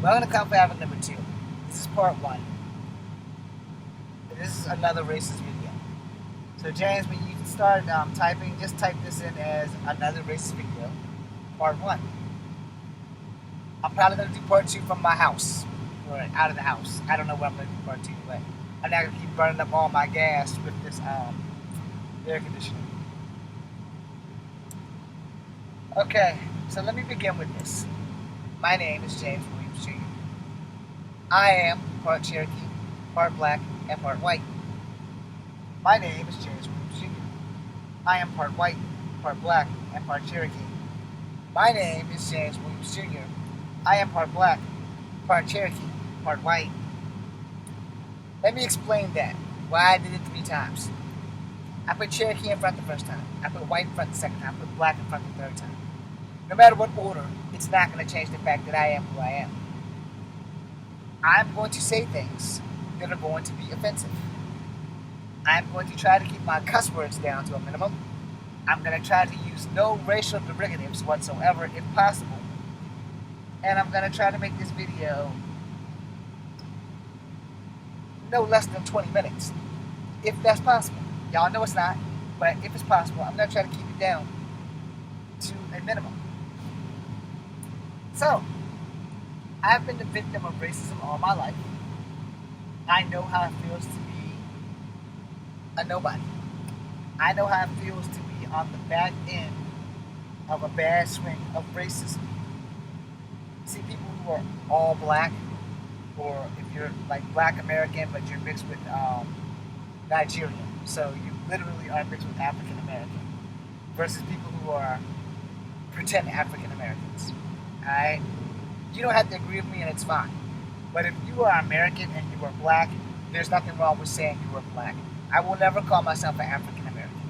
Welcome to Conflict Havoc number 2. This is part 1. This is another racist video. So James, when you start typing, just type this in as another racist video, part 1. I'm probably going to do part 2 from my house, or out of the house. I don't know where I'm going to do part 2, but I'm not going to keep burning up all my gas with this air conditioner. Okay, so let me begin with this. My name is James Williams Jr. I am part Cherokee, part black, and part white. My name is James Williams Jr. I am part white, part black, and part Cherokee. My name is James Williams Jr. I am part black, part Cherokee, part white. Let me explain that, why I did it 3 times. I put Cherokee in front the first time. I put white in front the second time. I put black in front the third time. No matter what order, it's not going to change the fact that I am who I am. I'm going to say things that are going to be offensive. I'm going to try to keep my cuss words down to a minimum. I'm going to try to use no racial derogatives whatsoever if possible. And I'm going to try to make this video no less than 20 minutes, if that's possible. Y'all know it's not, but if it's possible, I'm going to try to keep it down to a minimum. So, I've been the victim of racism all my life. I know how it feels to be a nobody. I know how it feels to be on the back end of a bad swing of racism. See, people who are all black, or if you're like black American, but you're mixed with Nigerian, so you literally are mixed with African American, versus people who are pretend African Americans. Alright? You don't have to agree with me and it's fine. But if you are American and you are black, there's nothing wrong with saying you are black. I will never call myself an African American.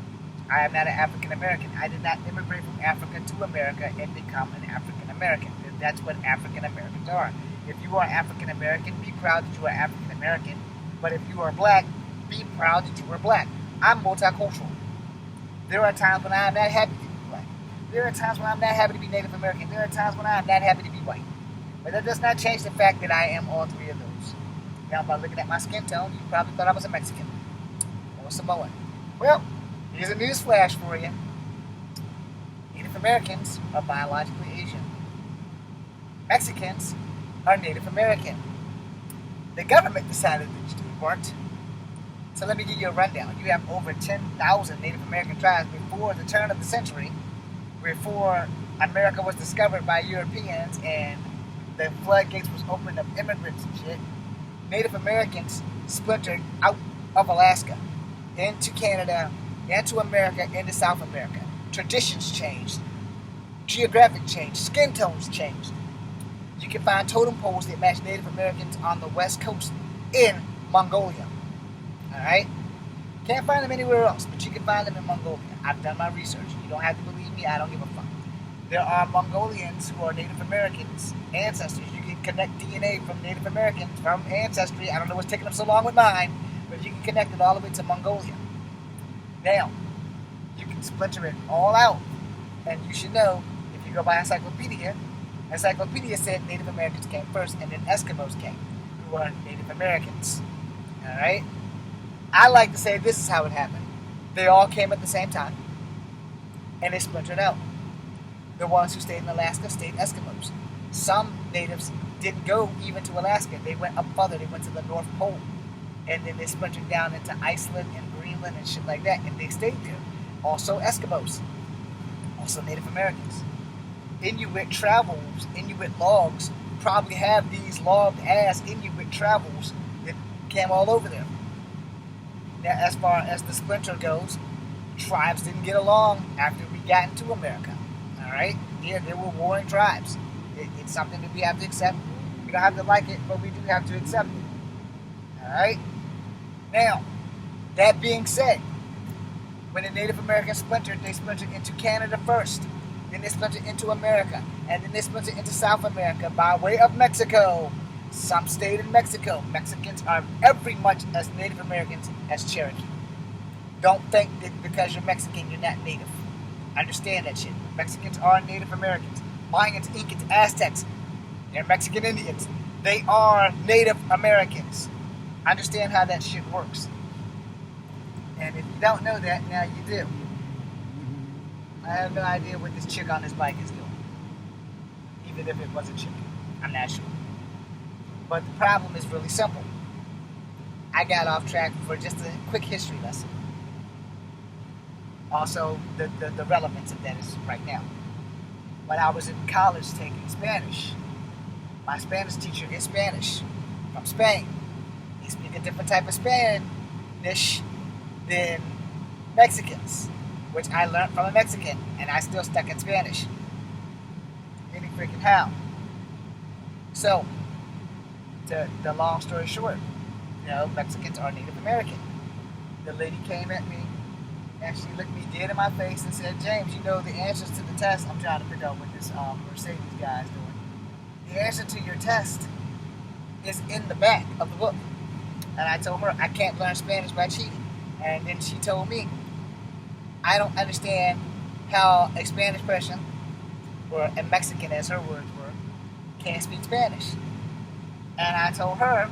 I am not an African American. I did not immigrate from Africa to America and become an African American. That's what African Americans are. If you are African American, be proud that you are African American. But if you are black, be proud that you are black. I'm multicultural. There are times when I am not happy to be black. There are times when I'm not happy to be Native American. There are times when I am not happy to be white. But that does not change the fact that I am all 3 of those. Now, by looking at my skin tone, you probably thought I was a Mexican or Samoan. Well, here's a news flash for you. Native Americans are biologically Asian. Mexicans are Native American. The government decided that you weren't. So let me give you a rundown. You have over 10,000 Native American tribes before the turn of the century, before America was discovered by Europeans and the floodgates was opened up immigrants and shit. Native Americans splintered out of Alaska into Canada, into America, into South America. Traditions changed, geographic changed, skin tones changed. You can find totem poles that match Native Americans on the west coast in Mongolia. Alright? Can't find them anywhere else, but you can find them in Mongolia. I've done my research. You don't have to believe me, I don't give a fuck. There are Mongolians who are Native Americans ancestors. You can connect DNA from Native Americans, from ancestry. I don't know what's taking them so long with mine, but you can connect it all the way to Mongolia. Now, you can splinter it all out. And you should know, if you go by Encyclopedia said Native Americans came first, and then Eskimos came, who are Native Americans. Alright? I like to say this is how it happened. They all came at the same time, and they splintered out. The ones who stayed in Alaska stayed Eskimos. Some natives didn't go even to Alaska. They went up further. They went to the North Pole. And then they splintered down into Iceland and Greenland and shit like that. And they stayed there. Also Eskimos. Also Native Americans. Inuit travels, Inuit logs, probably have these logged-ass Inuit travels that came all over there. Now, as far as the splinter goes, tribes didn't get along after we got into America. Alright? Yeah, there were warring tribes. It's something that we have to accept. We don't have to like it, but we do have to accept it. Alright? Now, that being said, when the Native Americans splintered, they splintered into Canada first. Then they splintered into America. And then they splintered into South America by way of Mexico. Some stayed in Mexico. Mexicans are every much as Native Americans as Cherokee. Don't think that because you're Mexican, you're not Native. Understand that shit. Mexicans are Native Americans. Mayans, Incans, Aztecs. They're Mexican Indians. They are Native Americans. Understand how that shit works. And if you don't know that, now you do. I have no idea what this chick on this bike is doing. Even if it was a chick. I'm not sure. But the problem is really simple. I got off track for just a quick history lesson. Also, the relevance of that is right now. When I was in college taking Spanish, my Spanish teacher is Spanish from Spain. He speaks a different type of Spanish than Mexicans, which I learned from a Mexican, and I still stuck in Spanish. Any freaking how. So, the long story short, Mexicans are Native American. The lady came at me, and she looked me dead in my face and said, James, you know the answers to the test. I'm trying to pick up what this Mercedes guy is doing. The answer to your test is in the back of the book. And I told her I can't learn Spanish by cheating. And then she told me, I don't understand how a Spanish person, or a Mexican as her words were, can't speak Spanish. And I told her,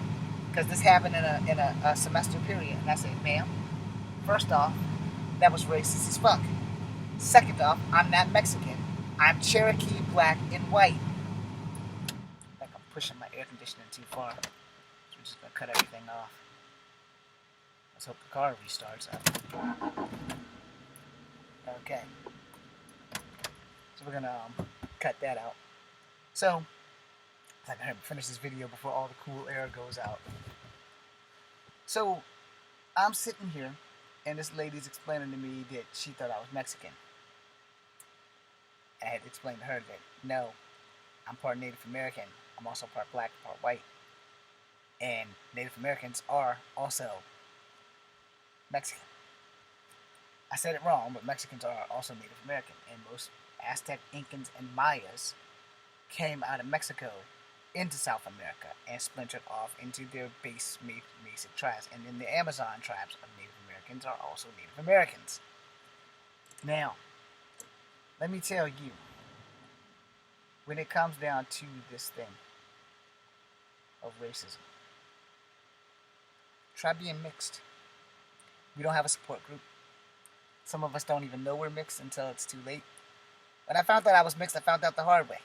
because this happened in a semester period, and I said, ma'am, first off, that was racist as fuck. Second off, I'm not Mexican. I'm Cherokee, black, and white. I think I'm pushing my air conditioning too far. So we're just going to cut everything off. Let's hope the car restarts up. Okay. So we're going to cut that out. So, I can finish this video before all the cool air goes out. So, I'm sitting here, and this lady's explaining to me that she thought I was Mexican. And I had to explain to her that, no, I'm part Native American. I'm also part black, part white. And Native Americans are also Mexican. I said it wrong, but Mexicans are also Native American. And most Aztec, Incans, and Mayas came out of Mexico into South America and splintered off into their base basic tribes. And then the Amazon tribes of Native Americans are also Native Americans. Now, let me tell you, when it comes down to this thing of racism, try being mixed. We don't have a support group. Some of us don't even know we're mixed until it's too late. When I found out I was mixed, I found out the hard way.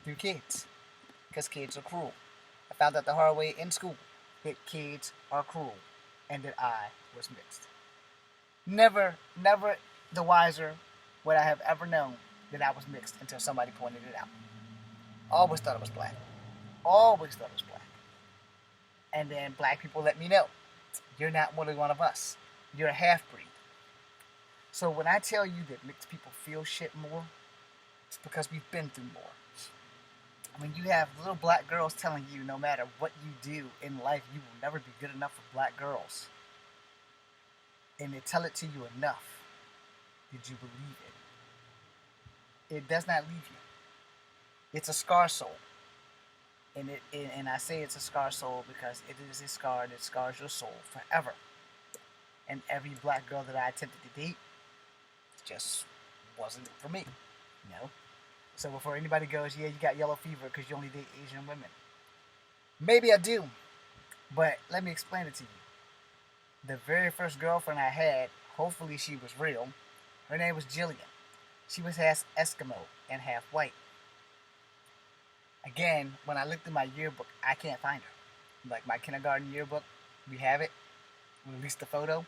Through kids. Because kids are cruel. I found out the hard way in school that kids are cruel and that I was mixed. Never the wiser would I have ever known that I was mixed until somebody pointed it out. Always thought it was black. Always thought it was black. And then black people let me know, you're not really one of us. You're a half-breed. So when I tell you that mixed people feel shit more, it's because we've been through more. When you have little black girls telling you no matter what you do in life, you will never be good enough for black girls. And they tell it to you enough. Did you believe it? It does not leave you. It's a scar soul. And I say it's a scar soul because it is a scar that scars your soul forever. And every black girl that I attempted to date just wasn't for me. So before anybody goes, yeah, you got yellow fever because you only date Asian women. Maybe I do, but let me explain it to you. The very first girlfriend I had, hopefully she was real, her name was Jillian. She was half Eskimo and half white. Again, when I looked in my yearbook, I can't find her. Like my kindergarten yearbook, we have it. We released the photo.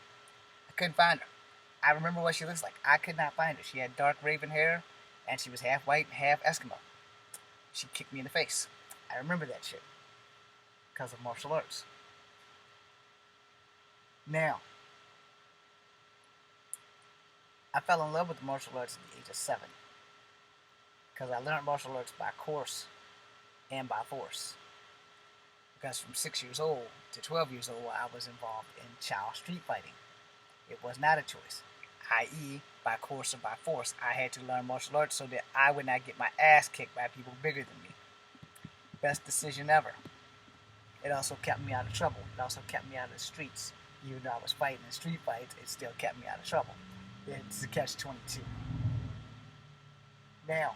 I couldn't find her. I remember what she looks like. I could not find her. She had dark raven hair, and she was half white and half Eskimo. She kicked me in the face. I remember that shit. Because of martial arts. Now, I fell in love with martial arts at the age of 7. Because I learned martial arts by course and by force. Because from 6 years old to 12 years old, I was involved in child street fighting. It was not a choice. I.e., by course or by force, I had to learn martial arts so that I would not get my ass kicked by people bigger than me. Best decision ever. It also kept me out of trouble. It also kept me out of the streets. Even though I was fighting in street fights, it still kept me out of trouble. It's a catch-22. Now,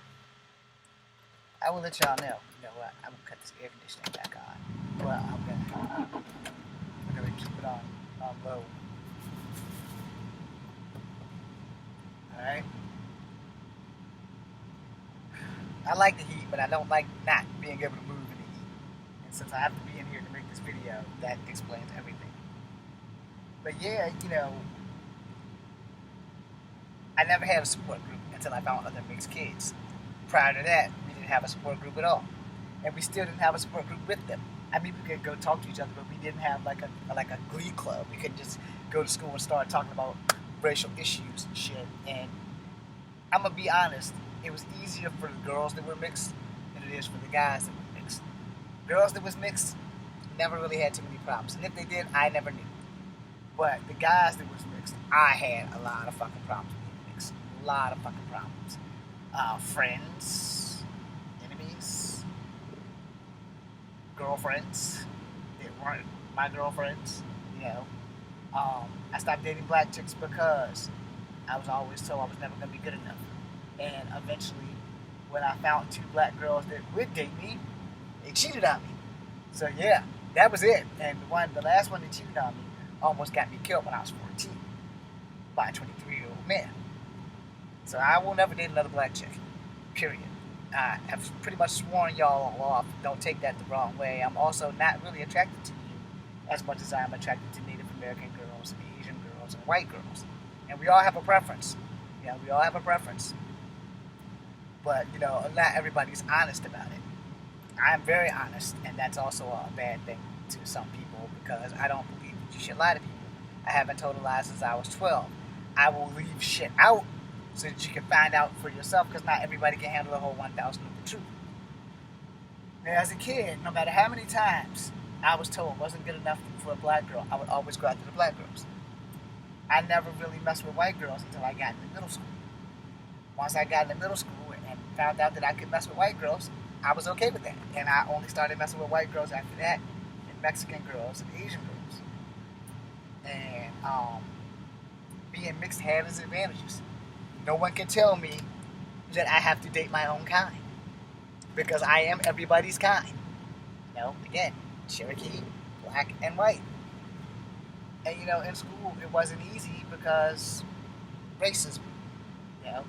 I will let y'all know. You know what? I'm gonna cut this air conditioning back on. Well, I'm gonna keep it on low. All right. I like the heat, but I don't like not being able to move in the heat. And since I have to be in here to make this video, that explains everything. But yeah, you know, I never had a support group until I found other mixed kids. Prior to that, we didn't have a support group at all, and we still didn't have a support group with them. I mean, we could go talk to each other, but we didn't have like a glee club. We couldn't just go to school and start talking about racial issues and shit. And I'm gonna be honest, it was easier for the girls that were mixed than it is for the guys that were mixed. Girls that was mixed never really had too many problems, and if they did, I never knew. But the guys that was mixed, I had a lot of fucking problems being mixed. A lot of fucking problems. Friends, enemies, girlfriends that weren't my girlfriends, you know. I stopped dating black chicks because I was always told I was never going to be good enough. And eventually, when I found two black girls that would date me, they cheated on me. So yeah, that was it. And the last one that cheated on me almost got me killed when I was 14 by a 23-year-old man. So I will never date another black chick, period. I have pretty much sworn y'all all off. Don't take that the wrong way. I'm also not really attracted to you as much as I am attracted to Native American girls, Asian girls, and white girls. And we all have a preference. Yeah, we all have a preference. But, you know, not everybody's honest about it. I am very honest, and that's also a bad thing to some people because I don't believe that you should lie to people. I haven't told a lie since I was 12. I will leave shit out so that you can find out for yourself because not everybody can handle the whole 1,000 of the truth. Now, as a kid, no matter how many times I was told it wasn't good enough for a black girl, I would always go after the black girls. I never really messed with white girls until I got into middle school. Once I got into middle school and found out that I could mess with white girls, I was okay with that. And I only started messing with white girls after that, and Mexican girls and Asian girls. And being mixed had its advantages. No one can tell me that I have to date my own kind because I am everybody's kind. You know, again, Cherokee, black, and white. And you know, in school it wasn't easy because racism. You know,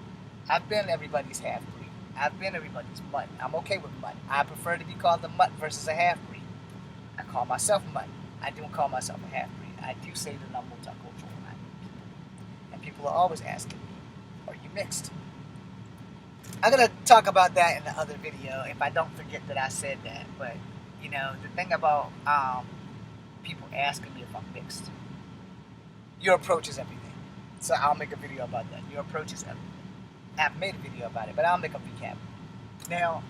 I've been everybody's half-breed. I've been everybody's mutt. I'm okay with mutt. I prefer to be called a mutt versus a half-breed. I call myself mutt. I don't call myself a half-breed. I do say that I'm multicultural when I meet people. And people are always asking me, are you mixed? I'm going to talk about that in the other video if I don't forget that I said that. But, you know, the thing about people asking me if I'm mixed, your approach is everything. So I'll make a video about that. Your approach is everything. I've made a video about it, but I'll make a recap. Now,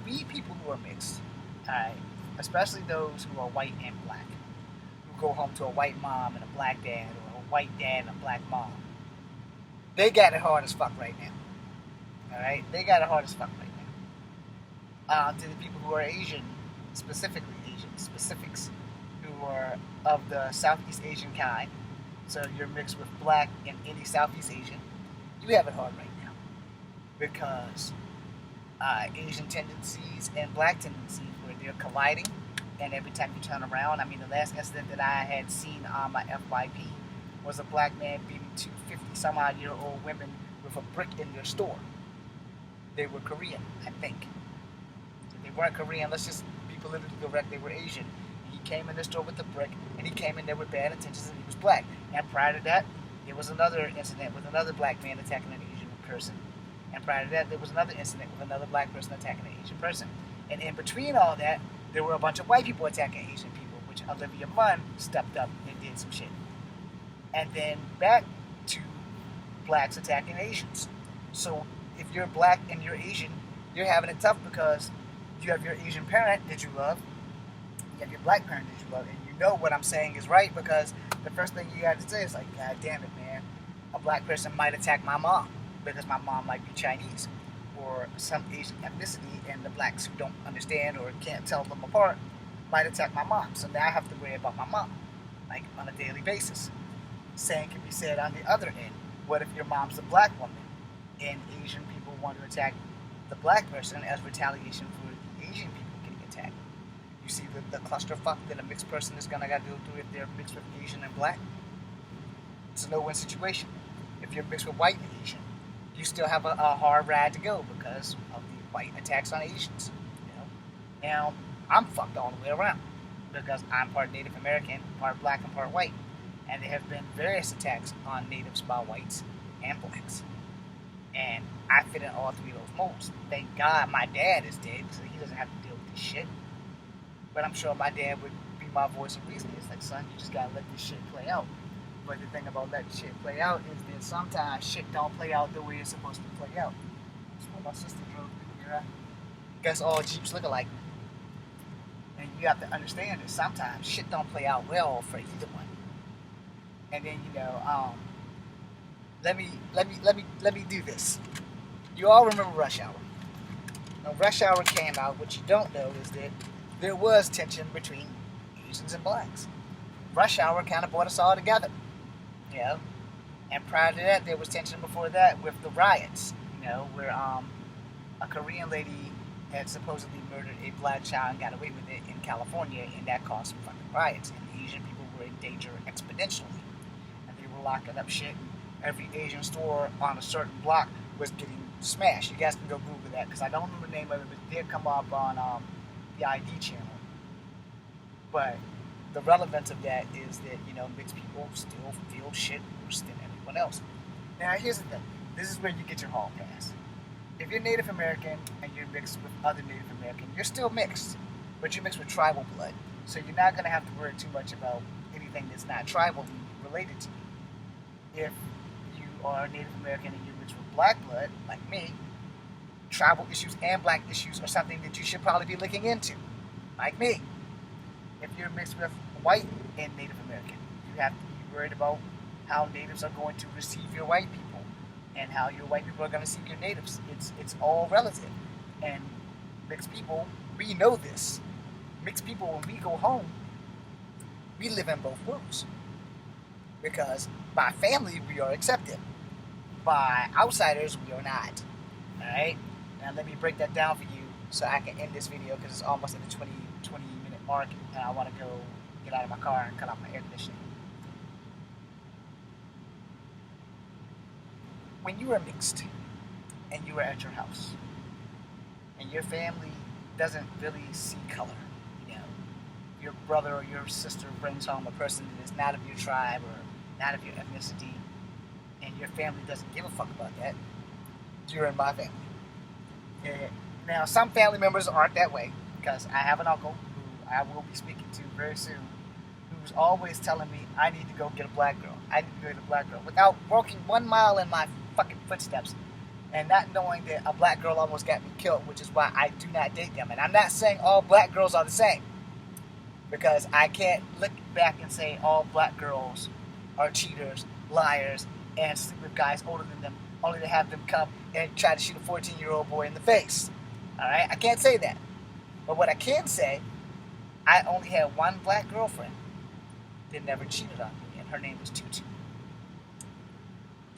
we people who are mixed, alright, especially those who are white and black, who go home to a white mom and a black dad, or a white dad and a black mom, they got it hard as fuck right now. Alright? They got it hard as fuck right now. To the people who are Asian, specifically Asian, specifics who are of the Southeast Asian kind, so you're mixed with black and any Southeast Asian, you have it hard right now. Because Asian tendencies and black tendencies where they're colliding, and every time you turn around, I mean, the last incident that I had seen on my FYP was a black man beating two 50-some-odd-year-old women with a brick in their store. They were Korean, I think. If they weren't Korean, let's just be politically correct, they were Asian. He came in the store with a brick, and he came in there with bad intentions, and he was black. And prior to that, there was another incident with another black man attacking an Asian person. And prior to that, there was another incident with another black person attacking an Asian person. And in between all that, there were a bunch of white people attacking Asian people, which Olivia Munn stepped up and did some shit. And then back to blacks attacking Asians. So if you're black and you're Asian, you're having it tough because you have your Asian parent that you love, you have your black parent that you love, and you know what I'm saying is right because the first thing you got to say is like, God damn it, man, a black person might attack my mom because my mom might be Chinese or some Asian ethnicity, and the blacks who don't understand or can't tell them apart might attack my mom. So now I have to worry about my mom, like on a daily basis. Same can be said on the other end. What if your mom's a black woman and Asian people want to attack the black person as retaliation for the Asian people getting attacked. You see the clusterfuck that a mixed person is gonna gotta go through if they're mixed with Asian and black. It's a no-win situation. If you're mixed with white and Asian, you still have a hard ride to go because of the white attacks on Asians. You know? Now, I'm fucked all the way around because I'm part Native American, part black, and part white. And there have been various attacks on natives by whites and blacks. And I fit in all three of those molds. Thank God my dad is dead, so he doesn't have to deal with this shit. But I'm sure my dad would be my voice of reason. It's like, son, you just gotta let this shit play out. But the thing about letting shit play out is that sometimes shit don't play out the way it's supposed to play out. That's what my sister drove through here. Guess all Jeeps look alike. And you have to understand that sometimes shit don't play out well for either one. And then let me do this. You all remember Rush Hour. When Rush Hour came out, what you don't know is that there was tension between Asians and blacks. Rush Hour kind of brought us all together, you know. And prior to that, there was tension before that with the riots, you know, where a Korean lady had supposedly murdered a black child and got away with it in California, and that caused some fucking riots. And Asian people were in danger exponentially, and they were locking up shit. Every Asian store on a certain block was getting smashed. You guys can go Google that because I don't remember the name of it, but it did come up on the ID channel. But the relevance of that is that, you know, mixed people still feel shit worse than everyone else. Now, here's the thing. This is where you get your hall pass. If you're Native American and you're mixed with other Native American, you're still mixed, but you're mixed with tribal blood. So you're not going to have to worry too much about anything that's not tribally related to you. If you are Native American and you're mixed with black blood, like me, tribal issues and black issues are something that you should probably be looking into, like me. If you're mixed with white and Native American, you have to be worried about how natives are going to receive your white people and how your white people are going to see your natives. It's all relative. And mixed people, we know this. Mixed people, when we go home, we live in both worlds. Because by family, we are accepted. By outsiders, we are not. Alright? Now let me break that down for you so I can end this video because it's almost at the 20 minute mark and I want to go get out of my car and cut off my air conditioning. When you are mixed and you are at your house and your family doesn't really see color, you know, your brother or your sister brings home a person that is not of your tribe or not of your ethnicity and your family doesn't give a fuck about that, you're in my family. And now, some family members aren't that way because I have an uncle who I will be speaking to very soon who's always telling me I need to go get a black girl. I need to go get a black girl without walking 1 mile in my fucking footsteps and not knowing that a black girl almost got me killed, which is why I do not date them. And I'm not saying all black girls are the same because I can't look back and say all black girls are cheaters, liars, and sleep with guys older than them only to have them come and try to shoot a 14-year-old boy in the face. Alright? I can't say that. But what I can say, I only had one black girlfriend that never cheated on me, and her name was Tutu.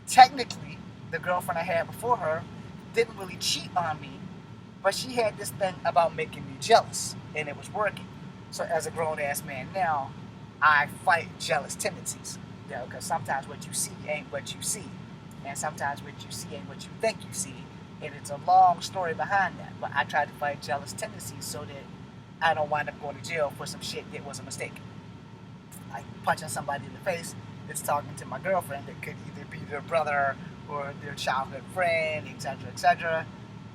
Technically, the girlfriend I had before her didn't really cheat on me, but she had this thing about making me jealous, and it was working. So as a grown-ass man now, I fight jealous tendencies. You know, because sometimes what you see ain't what you see. And sometimes what you see ain't what you think you see. And it's a long story behind that. But I try to fight jealous tendencies so that I don't wind up going to jail for some shit that was a mistake. Like punching somebody in the face that's talking to my girlfriend that could either be their brother or their childhood friend, etc., etc.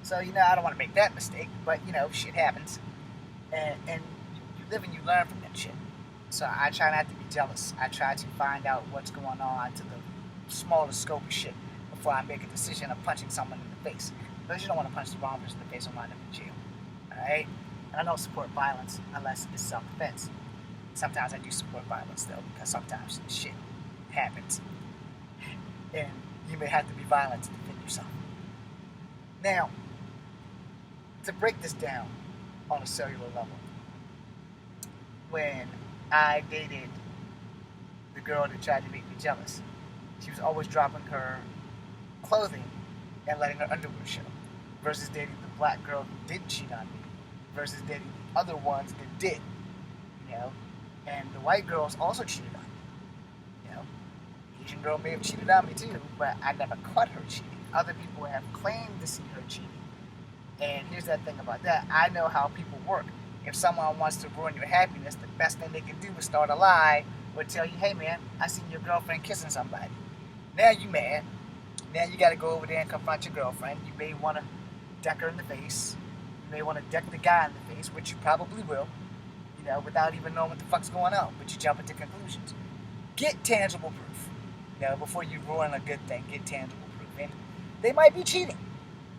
So, you know, I don't want to make that mistake. But, you know, shit happens. And you live and you learn from that shit. So I try not to be jealous. I try to find out what's going on to the smallest scope of shit before I make a decision of punching someone in the face. Because you don't want to punch the wrong person in the face and wind up in jail. Alright? And I don't support violence unless it's self-defense. Sometimes I do support violence though, because sometimes shit happens. And you may have to be violent to defend yourself. Now, to break this down on a cellular level, when I dated the girl that tried to make me jealous, she was always dropping her clothing and letting her underwear show, versus dating the black girl who didn't cheat on me versus dating the other ones that did, you know. And the white girls also cheated on me, you know. Asian girl may have cheated on me too, but I never caught her cheating. Other people have claimed to see her cheating. And here's that thing about that. I know how people work. If someone wants to ruin your happiness, the best thing they can do is start a lie or tell you, hey man, I seen your girlfriend kissing somebody. Now you mad. Now you got to go over there and confront your girlfriend. You may want to deck her in the face. You may want to deck the guy in the face, which you probably will, you know, without even knowing what the fuck's going on. But you jump into conclusions. Get tangible proof. You know, before you ruin a good thing, get tangible proof. And they might be cheating.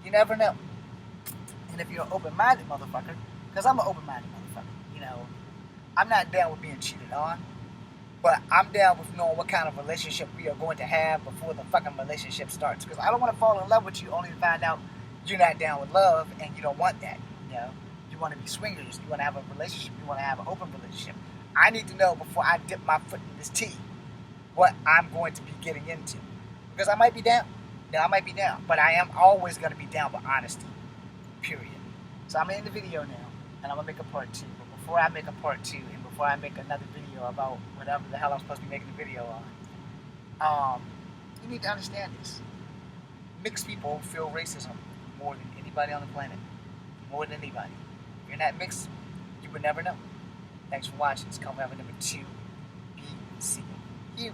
You never know. And if you're an open-minded motherfucker, because I'm an open-minded motherfucker, you know, I'm not down with being cheated on, but I'm down with knowing what kind of relationship we are going to have before the fucking relationship starts. Because I don't want to fall in love with you only to find out you're not down with love and you don't want that, you know. You want to be swingers, you want to have a relationship, you want to have an open relationship. I need to know before I dip my foot in this tea what I'm going to be getting into. Because I might be down. I might be down, but I am always going to be down with honesty. Period. So I'm in the video now, and I'm gonna make a part 2. But before I make a part 2, and before I make another video about whatever the hell I'm supposed to be making the video on, you need to understand this. Mixed people feel racism more than anybody on the planet. More than anybody. If you're not mixed, you would never know. Thanks for watching. It's Cone Rapper number 2. Be seeing you.